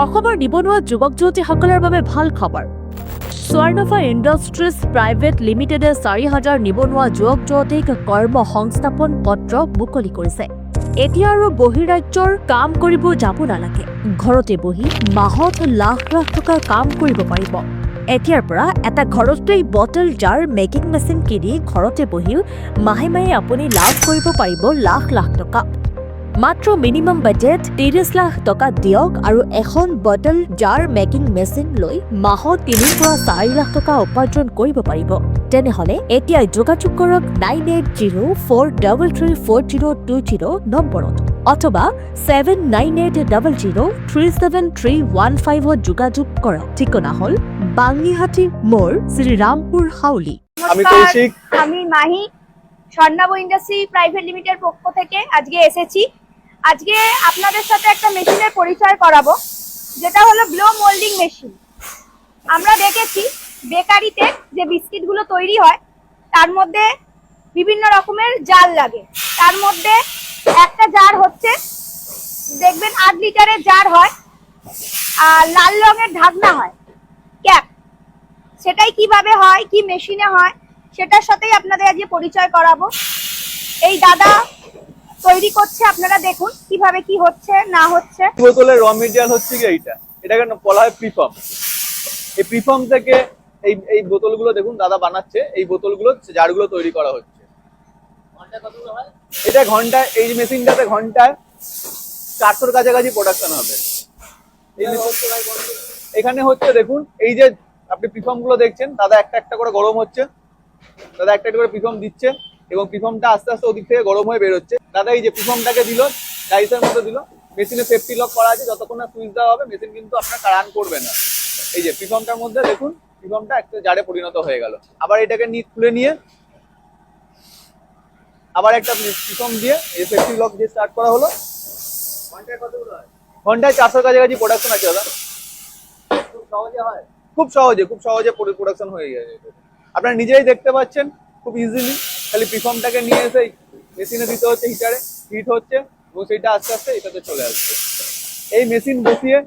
অসমৰ নিবনুৱা যুৱক যুৱতীসকলৰ বাবে ভাল খবৰ। স্বৰ্ণফা ইণ্ডাষ্ট্ৰিজ প্ৰাইভেট লিমিটেডে ৪,০০০ নিবনুৱা যুৱক যুৱতীক কৰ্ম সংস্থাপন পত্ৰ মুকলি কৰিছে। এতিয়া আৰু বহিৰাজ্যৰ কাম কৰিব যাব নালাগে। ঘৰতে বহি মাহত লাখ লাখ টকা কাম কৰিব পাৰিব। এতিয়াৰ পৰা এটা ঘৰতেই বটল জাৰ মেকিং মেচিন কিনি ঘৰতে বহিও মাহে মাহে আপুনি লাভ কৰিব পাৰিব লাখ লাখ টকা। মাত্ৰ মিনিমাম বাজেট ৩০ লাখ টকা দিয়ক আৰু এখন বটল জাৰ মেকিং মেচিন লৈ মাহত ৩ পৰা ৪ লাখ টকা উপাৰ্জন কৰিব পাৰিব। তেনেহলে এতিয়া যোগাযোগ কৰক 9804334020 নম্বৰত অথবা 7980037315 যোগাযোগ কৰক। ঠিকনা হল বাংনিহাটি মোড়, শ্রীরামপুর, হাউলি। আমি Mahi Swarnabh industry private limited পক্ষ থেকে আজকে এসেছি। আজকে আপনাদের সাথে একটা মেশিনের পরিচয় করাবো, যেটা হলো ব্লো মোল্ডিং মেশিন। আমরা দেখেছি বেকারিতে যে বিস্কিটগুলো তৈরি হয় তার মধ্যে বিভিন্ন রকমের জার লাগে। তার মধ্যে একটা জার হচ্ছে দেখবেন 8 লিটারের জার হয় আর লাল রঙের ঢাকনা হয়, ক্যাপ। সেটাই কিভাবে হয়, কি মেশিনে হয়, সেটার সাথেই আপনাদের আজকে পরিচয় করাবো। এই দাদা তৈরি করছে, আপনারা দেখুন কিভাবে কি হচ্ছে না হচ্ছে। বোতলের র মেটেরিয়াল হচ্ছে কি এটাকে বলা হয় প্রিফর্ম। এই প্রিফর্ম থেকে এই বোতলগুলো দেখুন দাদা বানাচ্ছে। এই বোতলগুলো জারগুলো তৈরি করা হচ্ছে। এটা ঘন্টায়, এই মেশিনটাতে ঘন্টায় 400-র কাছাকাছি প্রোডাকশন হবে। এখানে হচ্ছে দেখুন, এই যে আপনি প্রিফর্ম গুলো দেখছেন, দাদা একটা একটা করে গরম হচ্ছে। দাদা একটা একটা করে প্রিফর্ম দিচ্ছে এবং প্রিফর্মটা আস্তে আস্তে ওদিক থেকে গরম হয়ে বেরোচ্ছে। দাদা এই যে প্রিফর্মটাকে দিল, ডাইসের মধ্যে দিল, মেশিনে সেফটি লক করা আছে। যতক্ষণ না সুইচ দেওয়া হবে মেশিন কিন্তু আপনার রান করবে না। এই যে প্রিফর্মটার মধ্যে দেখুন, প্রিফর্মটা একটা জারে পরিণত হয়ে গেল। আবার এটাকে খুলে নিয়ে আবার একটা প্রিফর্ম দিয়ে এই সেফটি লক দিয়ে স্টার্ট করা হলো। ঘন্টায় 400-র কাছাকাছি প্রোডাকশন আছে দাদা। খুব সহজে প্রোডাকশন হয়ে গেছে। আপনারা নিজেই দেখতে পাচ্ছেন খুব ইজিলি। খালি প্রিফর্মটাকে নিয়ে এসে মেশিনে দিতে হচ্ছে, হিটারে হিট হচ্ছে এবং সেটা আস্তে আস্তে এটাতে চলে আসছে। এই মেশিন বসিয়ে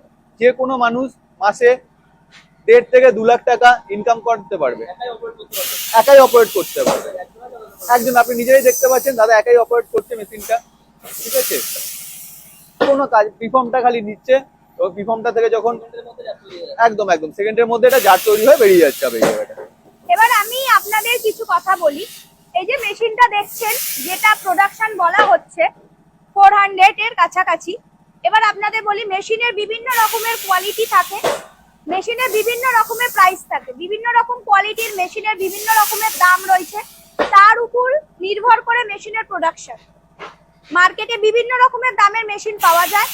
যে কোনো মানুষ মাসে 1.5 থেকে 2 লাখ টাকা ইনকাম করতে পারবে। একাই অপারেট করতে পারবে একজন। আপনি নিজেই দেখতে পাচ্ছেন দাদা একাই অপারেট করছে মেশিনটা। ঠিক আছে, কোনো কাজ, প্রিফর্মটা খালি নিচ্ছে এবং প্রিফর্মটা থেকে যখন একদম সেকেন্ডের মধ্যে এটা জার তৈরি হয়ে বেরিয়ে যাচ্ছে। এবার আমি আপনাদের কিছু কথা বলি। এই যে মেশিনটা দেখছেন, যেটা প্রোডাকশন বলা হচ্ছে 400 এর কাছাকাছি। এবার আপনাদের বলি, মেশিনের বিভিন্ন রকমের কোয়ালিটি থাকে, মেশিনের বিভিন্ন রকমের প্রাইস থাকে, বিভিন্ন রকম কোয়ালিটির মেশিনের বিভিন্ন রকমের দাম রয়েছে। তার উপর নির্ভর করে মেশিনের প্রোডাকশন। মার্কেটে বিভিন্ন রকমের দামের মেশিন পাওয়া যায়,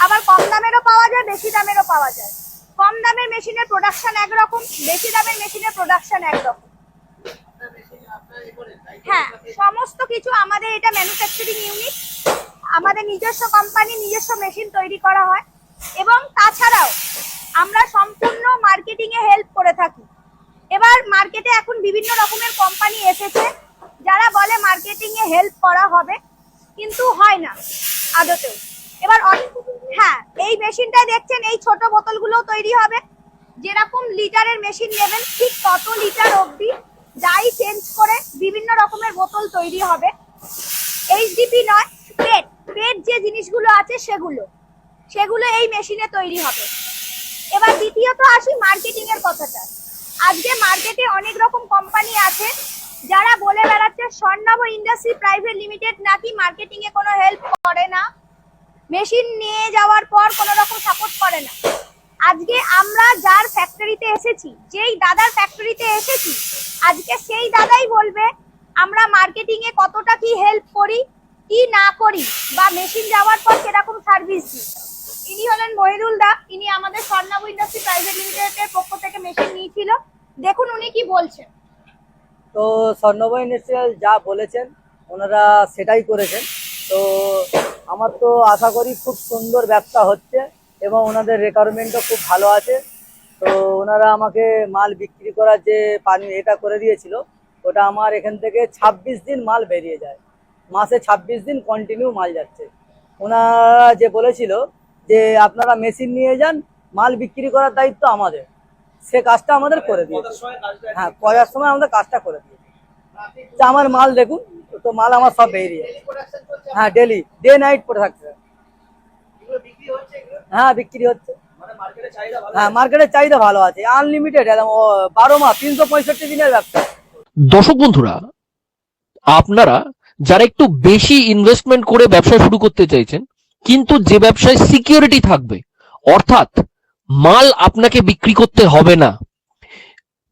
আবার কম দামেরও পাওয়া যায়, বেশি দামেরও পাওয়া যায়। কম দামের মেশিনের প্রোডাকশন একরকম, বেশি দামের মেশিনের প্রোডাকশন একরকম। হ্যাঁ, সমস্ত কিছু আমাদের এটা ম্যানুফ্যাকচারিং ইউনিট, আমাদের নিজস্ব কোম্পানি, নিজস্ব মেশিন তৈরি করা হয়। এবং তাছাড়াও আমরা সম্পূর্ণ মার্কেটিং এ হেল্প করে থাকি। এবার মার্কেটে এখন বিভিন্ন রকমের কোম্পানি এসেছে যারা বলে মার্কেটিং এ হেল্প করা হবে, কিন্তু হয় না আদতেও। এবার হ্যাঁ, এই মেশিনটা দেখছেন, এই ছোট বোতলগুলো তৈরি হবে। যেরকম লিটারের মেশিন নেবেন ঠিক তত লিটার অবধি ডাই চেঞ্জ করে বিভিন্ন রকমের বোতল তৈরি হবে। এইচডিপি নয়, পেট যে জিনিসগুলো আছে সেগুলো এই মেশিনে তৈরি হবে। এবার দ্বিতীয়ত আসি মার্কেটিং এর কথাটা। আজকে মার্কেটে অনেক রকম কোম্পানি আছে যারা বলে বেড়াচ্ছে স্বর্ণাভ ইন্ডাস্ট্রি প্রাইভেট লিমিটেড নাকি মার্কেটিং এ কোনো হেল্প করে না, মেশিন নিয়ে যাওয়ার পর কোনো রকম সাপোর্ট করে না। আজকে আমরা যার ফ্যাক্টরিতে এসেছি, যেই দাদার ফ্যাক্টরিতে এসেছি, আজকে সেই দাদাই বলবে আমরা মার্কেটিং এ কতটা কি হেল্প করি কি না করি, বা মেশিন যাওয়ার পর কিরকম সার্ভিস দিই। ইনি হলেন মহিদুল দা। ইনি আমাদের স্বর্ণাভ ইন্ডাস্ট্রি প্রাইভেট লিমিটেডের পক্ষ থেকে মেশিন নিয়েছিল। দেখুন উনি কি বলছেন। তো স্বর্ণাভ ইন্ডাস্ট্রিয়াল যা বলেছেন ওনারা সেটাই করেছেন। তো আমার তো আশা করি খুব সুন্দর ব্যবসা হচ্ছে এবং ওনাদের রিকোয়ারমেন্টও খুব ভালো আছে। তো ওনারা আমাকে মাল বিক্রি করার যে এটা করে দিয়েছিল, ওটা আমার এখান থেকে 26 দিন মাল বেরিয়ে যায়। মাসে 26 দিন কন্টিনিউ মাল যাচ্ছে। ওনারা যে বলেছিল যে আপনারা মেশিন নিয়ে যান, মাল বিক্রি করার দায়িত্ব আমাদের, সে কাজটা আমাদের করে দিয়েছে। হ্যাঁ, করার সময় আমাদের কাজটা করে দিয়েছে। যে আমার মাল দেখুন, তো মাল আমার সব বেরিয়ে, হ্যাঁ ডেলি ডে নাইট পরে থাকছে। হ্যাঁ বিক্রি হচ্ছে, হ্যাঁ মার্কেটের চাহিদা ভালো আছে, আনলিমিটেড একদম 12 মাস 365 দিনের ব্যবসা। দর্শক বন্ধুরা, আপনারা যারা একটু বেশি ইনভেস্টমেন্ট করে ব্যবসা শুরু করতে চাইছেন, কিন্তু যে ব্যবসায় সিকিউরিটি থাকবে, অর্থাৎ মাল আপনাকে বিক্রি করতে হবে না।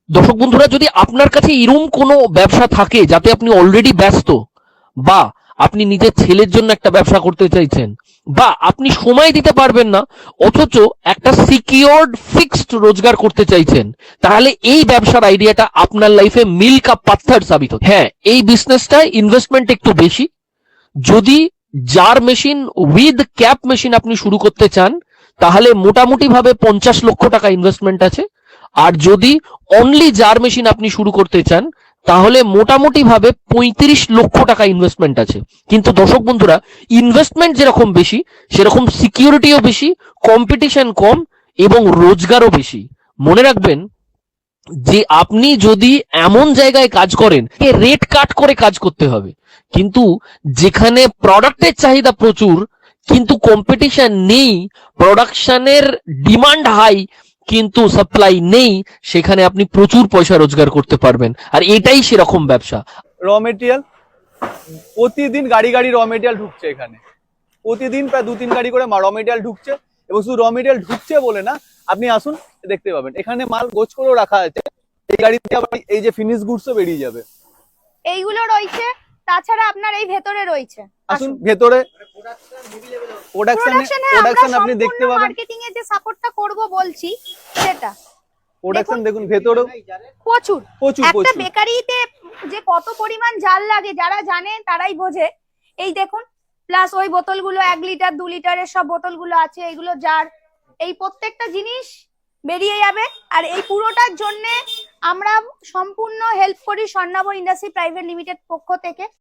দর্শক বন্ধুরা, যদি আপনার কাছে এরকম কোনো ব্যবসা থাকে যাতে আপনি অলরেডি ব্যস্ত, বা আপনি নিজের ছেলের জন্য একটা ব্যবসা করতে চাইছেন, বা আপনি সময় দিতে পারবেন না অথচ একটা সিকিউরড ফিক্সড রোজগার করতে চাইছেন, তাহলে এই ব্যবসার আইডিয়াটা আপনার লাইফে মিল কা পাথর সাবিত হবে। হ্যাঁ, এই বিজনেসটায় ইনভেস্টমেন্ট একটু বেশি। যদি jar machine with cap machine আপনি শুরু করতে চান, তাহলে মোটামুটি ভাবে 50 লক্ষ টাকা ইনভেস্টমেন্ট আছে। আর যদি অনলি জার মেশিন আপনি শুরু করতে চান, তাহলে মোটামুটি ভাবে 35 লক্ষ টাকা ইনভেস্টমেন্ট আছে। কিন্তু দর্শক বন্ধুরা, ইনভেস্টমেন্ট যেরকম বেশি, সেরকম সিকিউরিটিও বেশি, কম্পিটিশন কম এবং রোজগারও বেশি। মনে রাখবেন যে আপনি যদি এমন জায়গায় কাজ করেন, রেট কাট করে কাজ করতে হবে, কিন্তু যেখানে প্রোডাক্টের চাহিদা প্রচুর কিন্তু কম্পিটিশন নেই, প্রোডাকশনের ডিমান্ড হাই কিন্তু সাপ্লাই নেই, সেখানে আপনি প্রচুর পয়সা রোজগার করতে পারবেন। আর এটাই সেরকম ব্যবসা। র মেটেরিয়াল প্রতিদিন গাড়ি গাড়ি র মেটেরিয়াল ঢুকছে এখানে, প্রতিদিন প্রায় 2-3 গাড়ি করে র মেটেরিয়াল ঢুকছে। এবং শুধু র মেটেরিয়াল ঢুকছে বলে না, আপনি আসুন দেখতে পাবেন এখানে মাল গোছ করেও রাখা আছে। এই গাড়িতে আবার এই যে ফিনিশ গুডসও বেরিয়ে যাবে, এইগুলো রয়েছে। তাছাড়া আপনার এই ভেতরে রয়েছে, আসুন ভেতরে প্রোডাকশন আপনি দেখতে পাবেন। মার্কেটিং এর যে সাপোর্টটা করব বলছি সেটা প্রোডাকশন দেখুন ভেতরেও প্রচুর প্রচুর একটা প্রচুর। বেকারিতে যে কত পরিমাণ জাল লাগে যারা জানে তারাই বোঝে। এই দেখুন, প্লাস ওই বোতলগুলো 1 লিটার 2 লিটারের সব বোতলগুলো আছে, এগুলো জার, এই প্রত্যেকটা জিনিস বেরিয়ে যাবে। আর এই পুরোটার জন্য আমরা সম্পূর্ণ হেল্প করি স্বর্ণাভ ইন্ডাস্ট্রি প্রাইভেট লিমিটেড পক্ষ থেকে।